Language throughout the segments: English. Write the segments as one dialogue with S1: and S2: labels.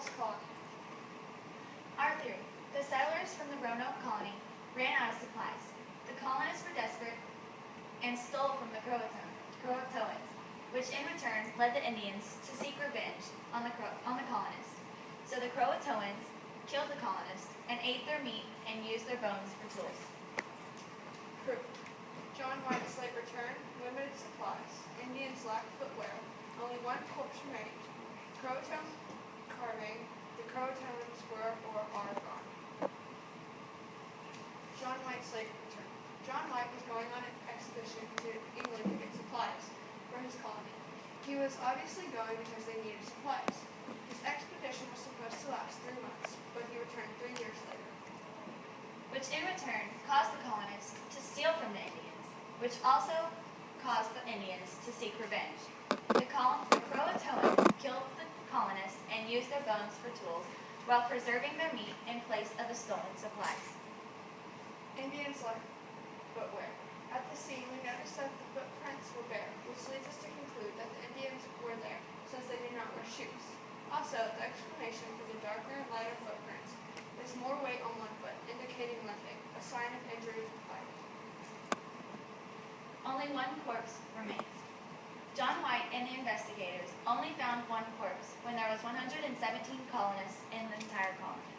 S1: false colony.
S2: Our theory. The settlers from the Roanoke colony ran out of supplies. The colonists were desperate and stole from the Croatoans, which in return led the Indians to seek revenge on the colonists. So the Croatoans killed the colonists and ate their meat and used their bones for tools.
S1: Proof. John White slate returned, limited supplies. Indians lacked footwear. Only one corpse remained. Croatoan carving. The Croatoans were or are gone. John White slate returned. John White was going on an expedition to England to get supplies for his colony. He was obviously going because they needed supplies. His expedition was supposed to last 3 months, but he returned 3 years later.
S2: Which in return caused the colonists to steal from the Indians, which also caused the Indians to seek revenge. The Croatoans killed the colonists and used their bones for tools while preserving their meat in place of the stolen supplies.
S1: Indians lacked footwear. At the scene, we noticed that the footprints were bare, which leads us to conclude that the Indians were there since they did not wear shoes. Also, the explanation for the darker and lighter footprints is more weight on one foot, indicating limping, a sign of injury from fighting.
S2: Only one corpse remains. John White and the investigators only found one corpse when there was 117 colonists in the entire colony.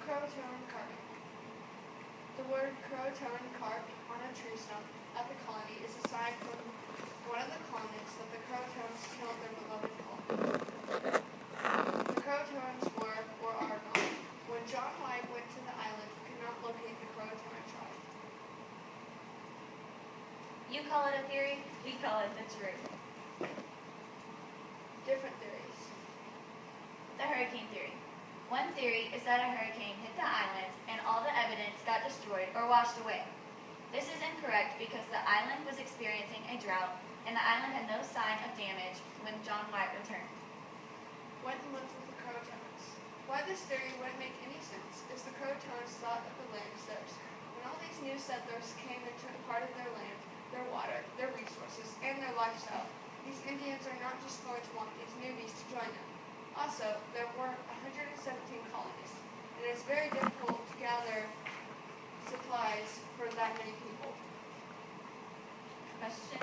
S1: Croatoan carving. The word Croatoan carved on a tree stump at the colony is a sign from one of the colonists that the Croatoans killed their beloved colony. The Croatoans were or are gone. When John White went to the island, he could not locate the Croatoan tribe.
S2: You call it a theory, we call it the truth.
S1: Different theories.
S2: The hurricane theory. One theory is that a hurricane hit the island and all the evidence got destroyed or washed away. This is incorrect because the island was experiencing a drought and the island had no sign of damage when John White returned.
S1: Went and lived with the Croatoans. Why this theory wouldn't make any sense is the Croatoans thought that the land was theirs. When all these new settlers came and took part of their land, their water, their resources, and their lifestyle, these Indians are not just going to want these newbies to join them. Also, there were 117 colonies, and it's very difficult to gather supplies for that many people.
S2: Question?